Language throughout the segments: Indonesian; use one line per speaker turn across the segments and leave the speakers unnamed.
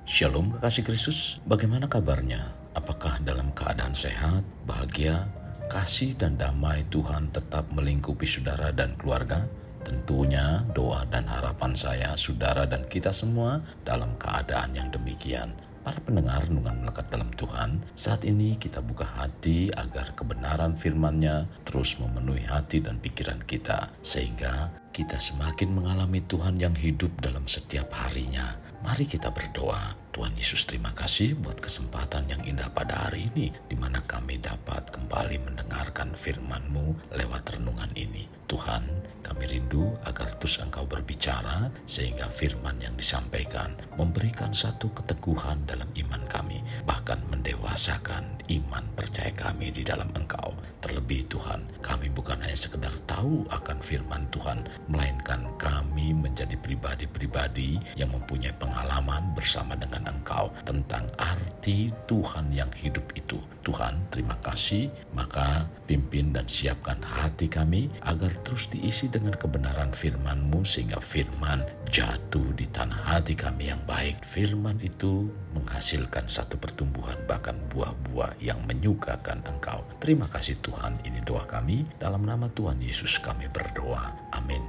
Shalom kekasih Kristus, bagaimana kabarnya? Apakah dalam keadaan sehat, bahagia, kasih dan damai Tuhan tetap melingkupi saudara dan keluarga? Tentunya doa dan harapan saya, saudara dan kita semua dalam keadaan yang demikian. Para pendengar renungan melekat dalam Tuhan, saat ini kita buka hati agar kebenaran firman-Nya terus memenuhi hati dan pikiran kita, sehingga kita semakin mengalami Tuhan yang hidup dalam setiap harinya. Mari kita berdoa. Tuhan Yesus, terima kasih buat kesempatan yang indah pada hari ini, di mana kami dapat kembali mendengarkan firman-Mu lewat renungan ini. Tuhan, kami rindu agar terus Engkau berbicara, sehingga firman yang disampaikan memberikan satu keteguhan dalam iman kami, bahkan mendewasakan iman percaya kami di dalam Engkau. Terlebih Tuhan, kami bukan hanya sekedar tahu akan firman Tuhan, melainkan kami menjadi pribadi-pribadi yang mempunyai pengalaman bersama dengan Engkau tentang arti Tuhan yang hidup itu. Tuhan, terima kasih, maka pimpin dan siapkan hati kami agar terus diisi dengan kebenaran firman-Mu, sehingga firman jatuh di tanah hati kami yang baik. Firman itu menghasilkan satu pertumbuhan, bahkan buah-buah yang menyukakan Engkau. Terima kasih Tuhan, ini doa kami, dalam nama Tuhan Yesus kami berdoa, amin.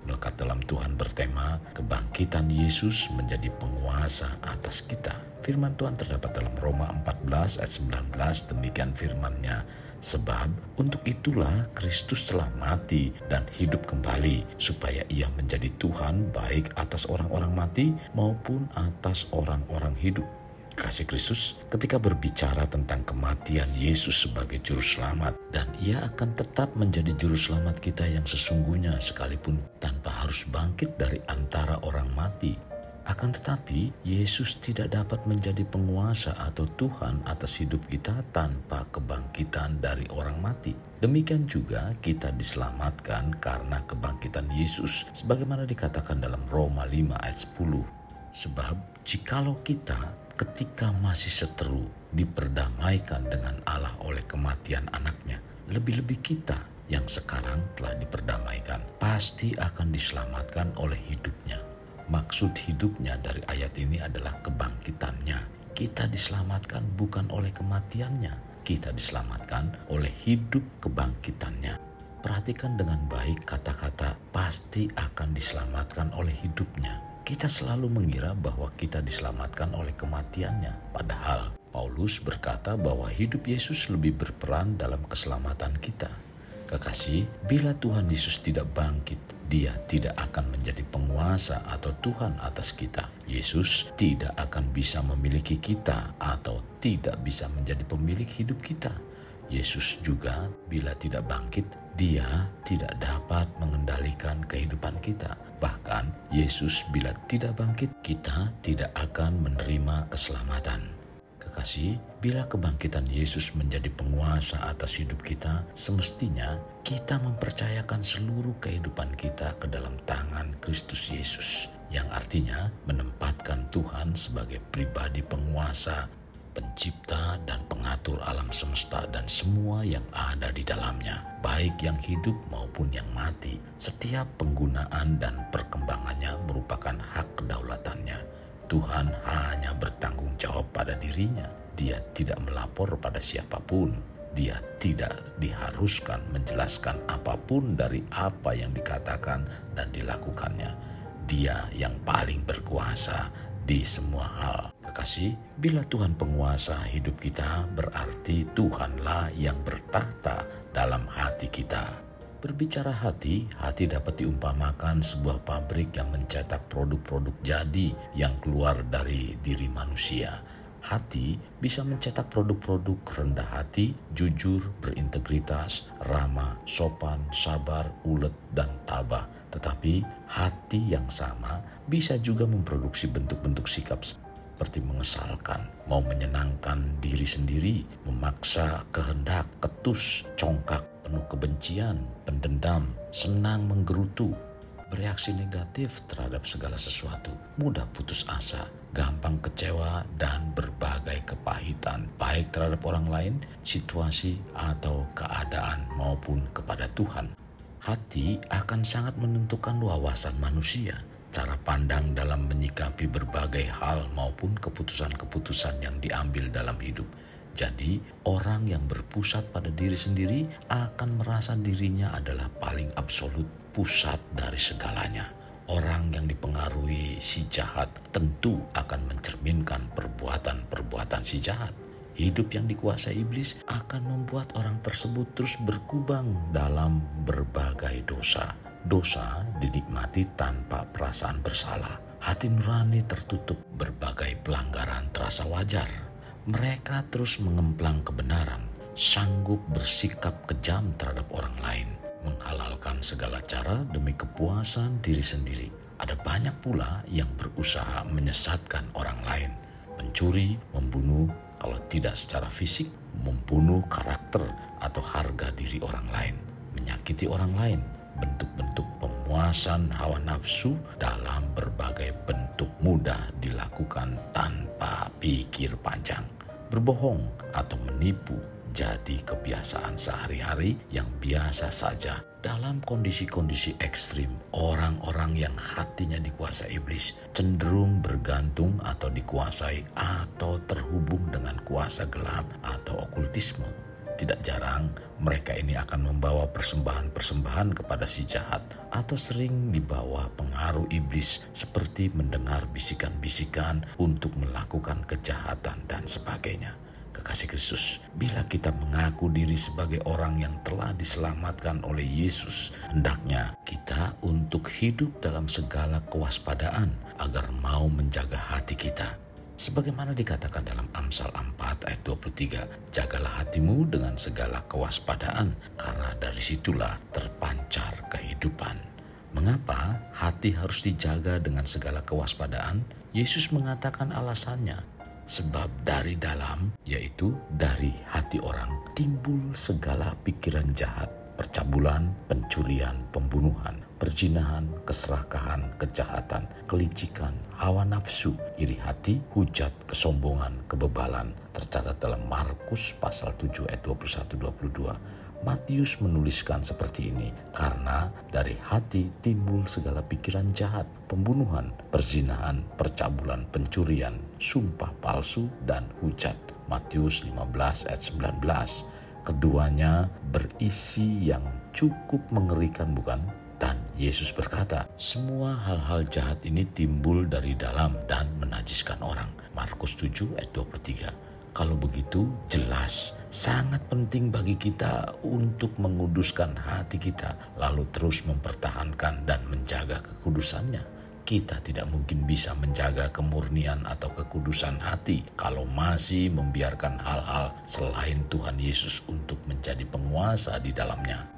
Melekat dalam Tuhan bertema kebangkitan Yesus menjadi penguasa atas kita. Firman Tuhan terdapat dalam Roma 14 ayat 19, demikian firman-Nya. Sebab untuk itulah Kristus telah mati dan hidup kembali, supaya Ia menjadi Tuhan baik atas orang-orang mati maupun atas orang-orang hidup. Kasih Kristus ketika berbicara tentang kematian Yesus sebagai juru selamat, dan Ia akan tetap menjadi juru selamat kita yang sesungguhnya sekalipun tanpa harus bangkit dari antara orang mati. Akan tetapi Yesus tidak dapat menjadi penguasa atau Tuhan atas hidup kita tanpa kebangkitan dari orang mati. Demikian juga kita diselamatkan karena kebangkitan Yesus, sebagaimana dikatakan dalam Roma 5 ayat 10. Sebab jikalau kita ketika masih seteru diperdamaikan dengan Allah oleh kematian anaknya, lebih-lebih kita yang sekarang telah diperdamaikan pasti akan diselamatkan oleh hidupnya. Maksud hidupnya dari ayat ini adalah kebangkitannya. Kita diselamatkan bukan oleh kematiannya, kita diselamatkan oleh hidup kebangkitannya. Perhatikan dengan baik kata-kata pasti akan diselamatkan oleh hidupnya. Kita selalu mengira bahwa kita diselamatkan oleh kematiannya, padahal Paulus berkata bahwa hidup Yesus lebih berperan dalam keselamatan kita. Kekasih, bila Tuhan Yesus tidak bangkit, Dia tidak akan menjadi penguasa atau Tuhan atas kita. Yesus tidak akan bisa memiliki kita atau tidak bisa menjadi pemilik hidup kita. Yesus juga bila tidak bangkit, Dia tidak dapat mengendalikan kehidupan kita. Bahkan Yesus bila tidak bangkit, kita tidak akan menerima keselamatan. Kekasih, bila kebangkitan Yesus menjadi penguasa atas hidup kita, semestinya kita mempercayakan seluruh kehidupan kita ke dalam tangan Kristus Yesus, yang artinya menempatkan Tuhan sebagai pribadi penguasa, pencipta dan pengatur alam semesta dan semua yang ada di dalamnya, baik yang hidup maupun yang mati. Setiap penggunaan dan perkembangannya merupakan hak kedaulatannya. Tuhan hanya bertanggung jawab pada dirinya. Dia tidak melapor pada siapapun. Dia tidak diharuskan menjelaskan apapun dari apa yang dikatakan dan dilakukannya. Dia yang paling berkuasa di semua hal. Kekasih, bila Tuhan penguasa hidup kita, berarti Tuhanlah yang bertahta dalam hati kita. Berbicara hati, hati dapat diumpamakan sebuah pabrik yang mencetak produk-produk jadi yang keluar dari diri manusia. Hati bisa mencetak produk-produk rendah hati, jujur, berintegritas, ramah, sopan, sabar, ulet, dan tabah. Tetapi hati yang sama bisa juga memproduksi bentuk-bentuk sikap seperti mengesalkan, mau menyenangkan diri sendiri, memaksa kehendak, ketus, congkak, penuh kebencian, pendendam, senang menggerutu, bereaksi negatif terhadap segala sesuatu, mudah putus asa, gampang kecewa, dan berbagai kepahitan, baik terhadap orang lain, situasi, atau keadaan maupun kepada Tuhan. Hati akan sangat menentukan wawasan manusia. cara pandang dalam menyikapi berbagai hal maupun keputusan-keputusan yang diambil dalam hidup. Jadi, orang yang berpusat pada diri sendiri akan merasa dirinya adalah paling absolut, pusat dari segalanya. Orang yang dipengaruhi si jahat tentu akan mencerminkan perbuatan-perbuatan si jahat. Hidup yang dikuasai iblis akan membuat orang tersebut terus berkubang dalam berbagai dosa. Dosa dinikmati tanpa perasaan bersalah. Hati nurani tertutup, berbagai pelanggaran terasa wajar. Mereka terus mengemplang kebenaran, sanggup bersikap kejam terhadap orang lain, menghalalkan segala cara demi kepuasan diri sendiri. Ada banyak pula yang berusaha menyesatkan orang lain, mencuri, membunuh, kalau tidak secara fisik, membunuh karakter atau harga diri orang lain, menyakiti orang lain, bentuk-bentuk pemuasan hawa nafsu dalam berbagai bentuk mudah dilakukan tanpa pikir panjang. Berbohong atau menipu jadi kebiasaan sehari-hari yang biasa saja. Dalam kondisi-kondisi ekstrim, orang-orang yang hatinya dikuasai iblis cenderung bergantung atau dikuasai atau terhubung dengan kuasa gelap atau okultisme. Tidak jarang mereka ini akan membawa persembahan-persembahan kepada si jahat atau sering dibawa pengaruh iblis seperti mendengar bisikan-bisikan untuk melakukan kejahatan dan sebagainya. Kekasih Kristus, bila kita mengaku diri sebagai orang yang telah diselamatkan oleh Yesus, hendaknya kita untuk hidup dalam segala kewaspadaan agar mau menjaga hati kita. Sebagaimana dikatakan dalam Amsal 4 ayat 23, jagalah hatimu dengan segala kewaspadaan, karena dari situlah terpancar kehidupan. Mengapa hati harus dijaga dengan segala kewaspadaan? Yesus mengatakan alasannya, sebab dari dalam, yaitu dari hati orang, timbul segala pikiran jahat, percabulan, pencurian, pembunuhan, perzinahan, keserakahan, kejahatan, kelicikan, hawa nafsu, iri hati, hujat, kesombongan, kebebalan. Tercatat dalam Markus pasal 7 ayat 21-22. Matius menuliskan seperti ini, karena dari hati timbul segala pikiran jahat, pembunuhan, perzinahan, percabulan, pencurian, sumpah palsu, dan hujat. Matius 15 ayat 19. Keduanya berisi yang cukup mengerikan, bukan? Dan Yesus berkata, semua hal-hal jahat ini timbul dari dalam dan menajiskan orang. Markus 7 ayat 23. Kalau begitu jelas sangat penting bagi kita untuk menguduskan hati kita, lalu terus mempertahankan dan menjaga kekudusannya. Kita tidak mungkin bisa menjaga kemurnian atau kekudusan hati kalau masih membiarkan hal-hal selain Tuhan Yesus untuk menjadi penguasa di dalamnya.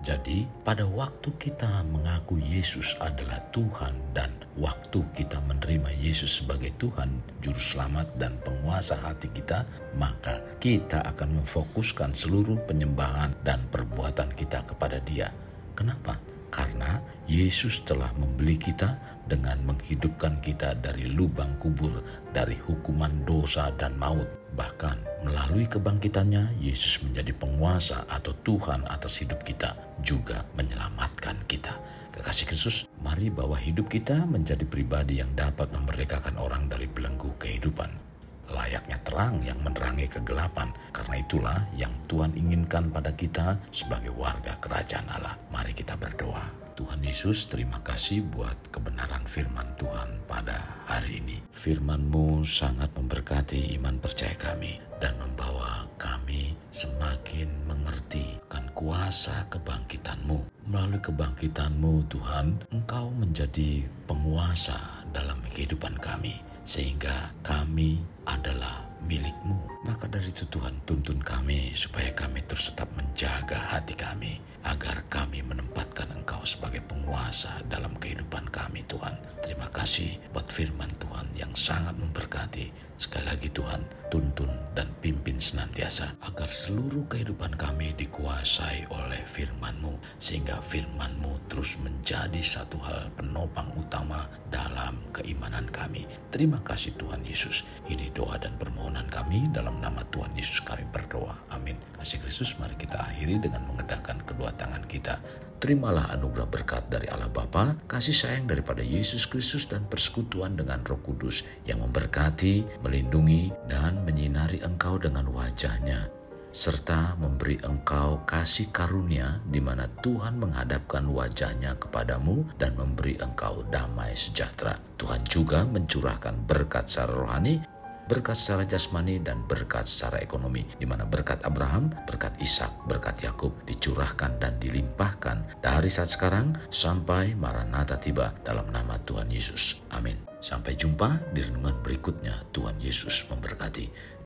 Jadi, pada waktu kita mengaku Yesus adalah Tuhan dan waktu kita menerima Yesus sebagai Tuhan, Juru Selamat dan penguasa hati kita, maka kita akan memfokuskan seluruh penyembahan dan perbuatan kita kepada Dia. Kenapa? Karena Yesus telah membeli kita dengan menghidupkan kita dari lubang kubur, dari hukuman dosa dan maut. Bahkan melalui kebangkitannya, Yesus menjadi penguasa atau Tuhan atas hidup kita, juga menyelamatkan kita. Kekasih Kristus, mari bawa hidup kita menjadi pribadi yang dapat memerdekakan orang dari belenggu kehidupan. Layaknya terang yang menerangi kegelapan, karena itulah yang Tuhan inginkan pada kita sebagai warga kerajaan Allah. Mari kita berdoa. Tuhan Yesus, terima kasih buat kebenaran firman Tuhan pada hari ini. Firman-Mu sangat memberkati iman percaya kami dan membawa kami semakin mengerti akan kuasa kebangkitan-Mu. Melalui kebangkitan-Mu Tuhan, Engkau menjadi penguasa dalam kehidupan kami, sehingga kami adalah milik-Mu. Maka dari itu Tuhan, tuntun kami supaya kami terus tetap menjaga hati kami, agar kami menempatkan Engkau sebagai penguasa dalam kehidupan kami Tuhan. Terima kasih buat firman Tuhan yang sangat memberkati. Sekali lagi Tuhan, tuntun dan pimpin senantiasa agar seluruh kehidupan kami dikuasai oleh firman-Mu, sehingga firman-Mu terus menjadi satu hal penopang utama dalam keimanan kami. Terima kasih Tuhan Yesus. Ini doa dan permohonan kami dalam nama Tuhan Yesus kami berdoa. Amin. Kasih Kristus, mari kita akhiri dengan mengedahkan kedua tangan kita terimalah anugerah berkat dari Allah Bapa, kasih sayang daripada Yesus Kristus, dan persekutuan dengan Roh Kudus yang memberkati, melindungi, dan menyinari engkau dengan wajah-Nya, serta memberi engkau kasih karunia di mana Tuhan menghadapkan wajah-Nya kepadamu dan memberi engkau damai sejahtera. Tuhan juga mencurahkan berkat secara rohani, berkat secara jasmani, dan berkat secara ekonomi, di mana berkat Abraham, berkat Ishak, berkat Yakub dicurahkan dan dilimpahkan dari saat sekarang sampai Maranatha tiba, dalam nama Tuhan Yesus. Amin. Sampai jumpa di renungan berikutnya. Tuhan Yesus memberkati.